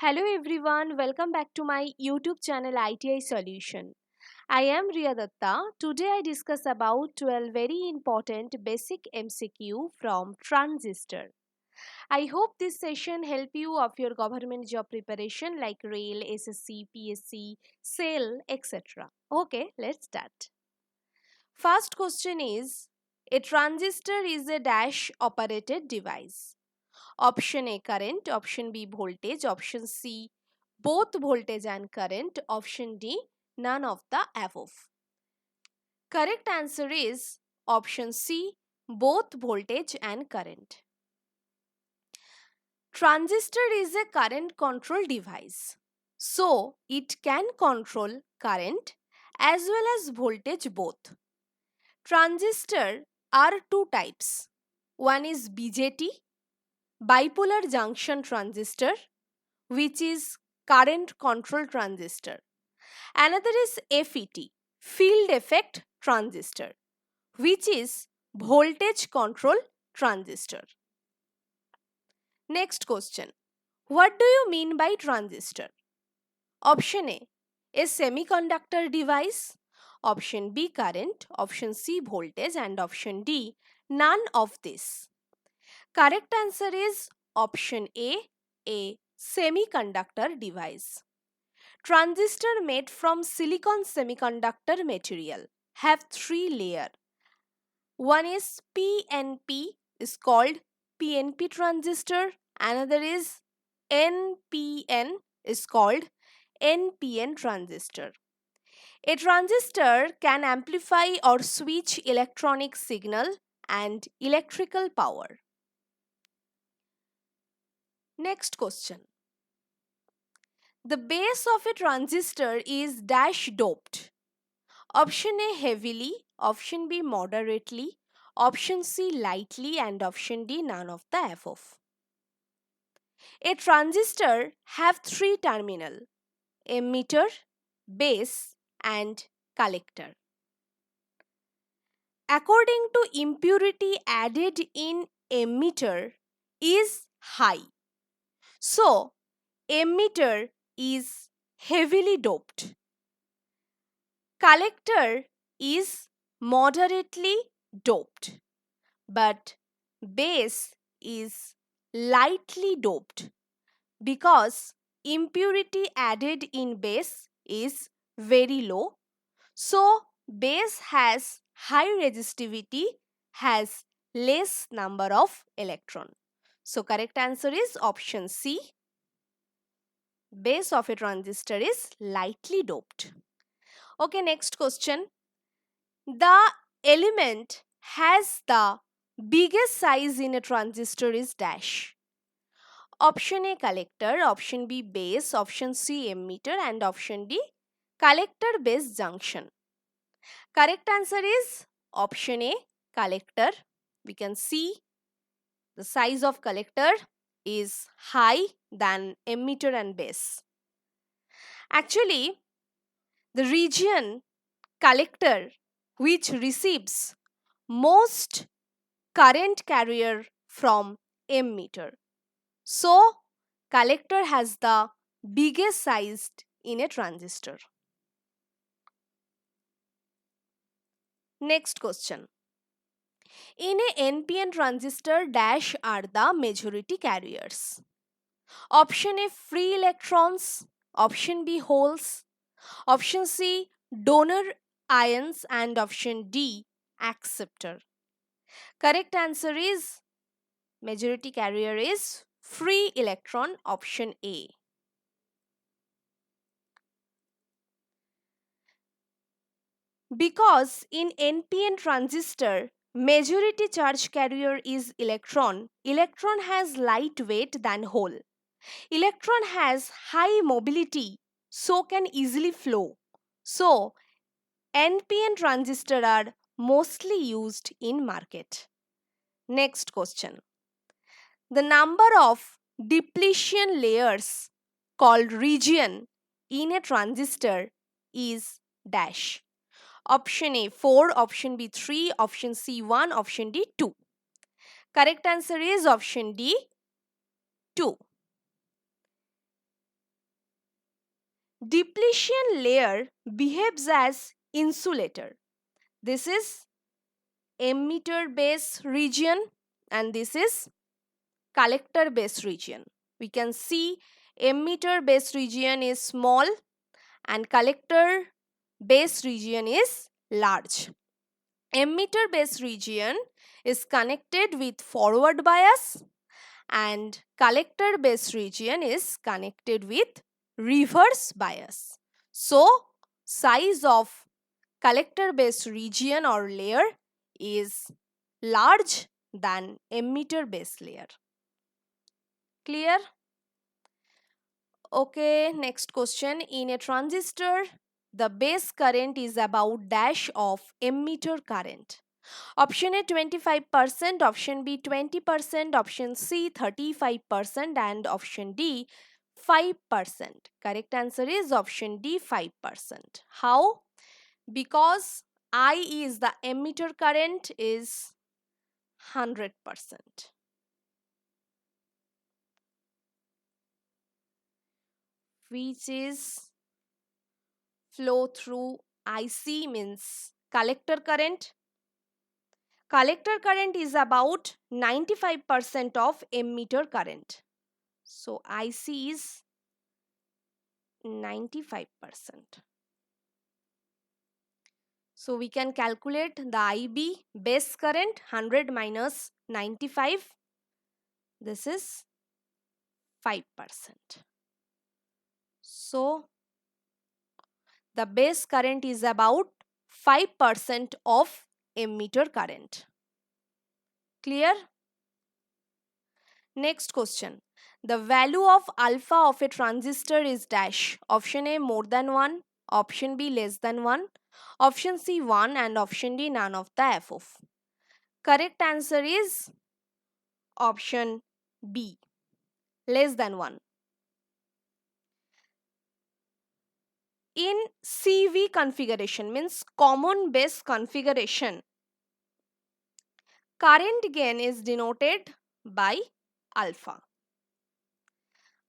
Hello everyone, welcome back to my YouTube channel ITI Solution. I am Riya Datta. Today I discuss about 12 very important basic MCQ from Transistor. I hope this session help you of your government job preparation like Rail, SSC, PSC, SAIL, etc. Okay, let's start. First question is, a transistor is a dash operated device. Option A current, option B voltage, option C both voltage and current, option D none of the above. Correct answer is option C both voltage and current. Transistor is a current control device. So it can control current as well as voltage both. Transistor are two types. One is BJT, bipolar junction transistor, which is current control transistor. Another is FET, field effect transistor, which is voltage control transistor. Next question. What do you mean by transistor? Option A semiconductor device. Option B current, option C voltage and option D none of this. Correct answer is option A semiconductor device. Transistor made from silicon semiconductor material have three layers. One is PNP is called PNP transistor. Another is NPN is called NPN transistor. A transistor can amplify or switch electronic signal and electrical power. Next question. The base of a transistor is dash doped. Option A heavily, option B moderately, option C lightly and option D none of the above. A transistor have three terminal: emitter, base and collector. According to impurity added in emitter is high. So emitter is heavily doped. Collector is moderately doped, but base is lightly doped because impurity added in base is very low. So base has high resistivity, has less number of electron. So correct answer is option C. Base of a transistor is lightly doped. Okay, next question. The element has the biggest size in a transistor is dash. Option A collector, option B base, option C emitter and option D collector base junction. Correct answer is option A collector. We can see the size of collector is high than emitter and base. Actually, the region collector which receives most current carrier from emitter. So, collector has the biggest size in a transistor. Next question. In a NPN transistor, dash are the majority carriers. Option A free electrons, option B holes, option C donor ions and option D acceptor. Correct answer is majority carrier is free electron, option A. Because in NPN transistor, majority charge carrier is electron. Electron has light weight than hole. Electron has high mobility, so can easily flow. So, NPN transistor are mostly used in market. Next question. The number of depletion layers called region in a transistor is dash. Option A 4, option B 3, option C 1, option D 2. Correct answer is option D 2. depletion layer behaves as insulator. This is emitter base region and this is collector base region. We can see emitter base region is small and collector base region is large. Emitter base region is connected with forward bias and collector base region is connected with reverse bias. So, size of collector base region or layer is large than emitter base layer. Clear? Okay, next question. In a transistor, the base current is about dash of emitter current. Option A 25%, option B 20%, option C 35% and option D 5%. Correct answer is option D 5%. How? Because I is the emitter current is 100%. Which is flow through IC means collector current. Collector current is about 95% of emitter current. So IC is 95%. So we can calculate the IB base current 100 minus 95. This is 5%. So the base current is about 5% of emitter current. Clear? Next question. The value of alpha of a transistor is dash. Option A more than 1, option B less than 1, option C 1 and option D none of the above. Correct answer is option B, less than 1. In CV configuration means common base configuration, current gain is denoted by alpha.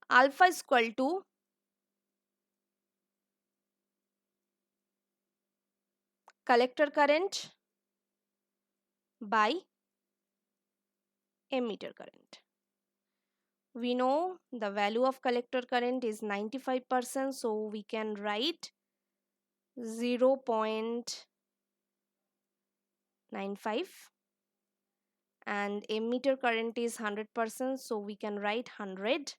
Alpha is equal to collector current by emitter current. We know the value of collector current is 95%, so we can write 0.95 and emitter current is 100%, so we can write 100.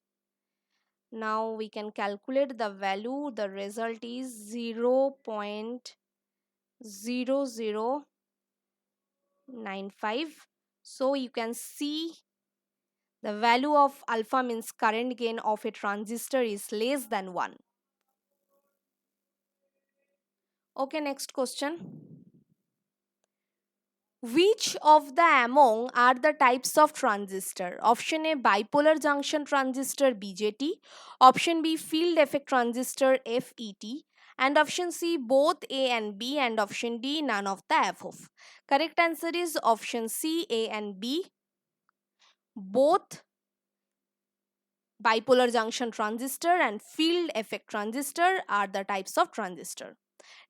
Now we can calculate the value. The result is 0.0095. So you can see the value of alpha means current gain of a transistor is less than 1. Okay, next question. Which of the among are the types of transistor? Option A bipolar junction transistor BJT, option B field effect transistor FET, and option C both A and B, and option D none of the above. Correct answer is option C, A and B. Both bipolar junction transistor and field effect transistor are the types of transistor.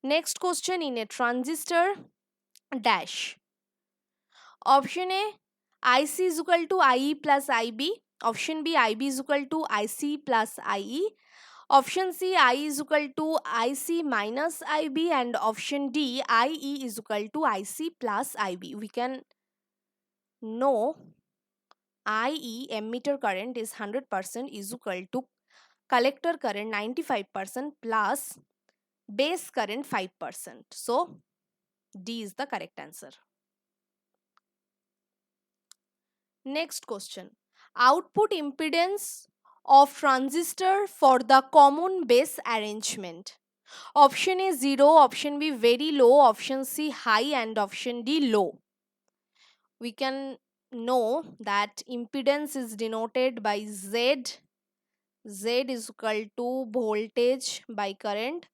Next question. In a transistor dash, option A IC is equal to IE plus IB, option B IB is equal to IC plus IE, option C I is equal to IC minus IB, and option D IE is equal to IC plus IB. We can know IE emitter current is 100% is equal to collector current 95% plus base current 5%. So D is the correct answer. Next question. Output impedance of transistor for the common base arrangement. Option A 0, option B very low, option C high, and option D low. We can know that impedance is denoted by Z. Z is equal to voltage by current.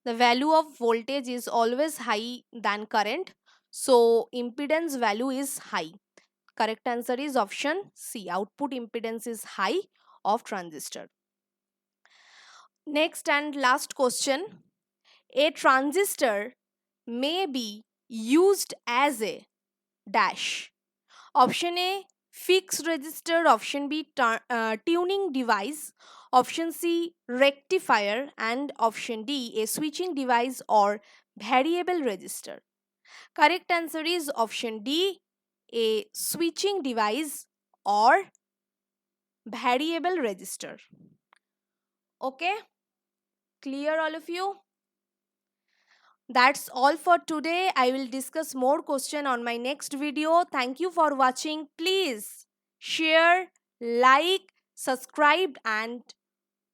The value of voltage is always high than current, so impedance value is high. Correct answer is option C. Output impedance is high of transistor. Next and last question. A transistor may be used as a dash. Option A, fixed register. Option B, tuning device. Option C, rectifier. And option D, a switching device or variable register. Correct answer is option D, a switching device or variable register. Okay, clear all of you? That's all for today. I will discuss more question on my next video. Thank you for watching. Please share, like, subscribe and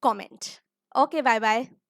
comment. Okay, bye bye.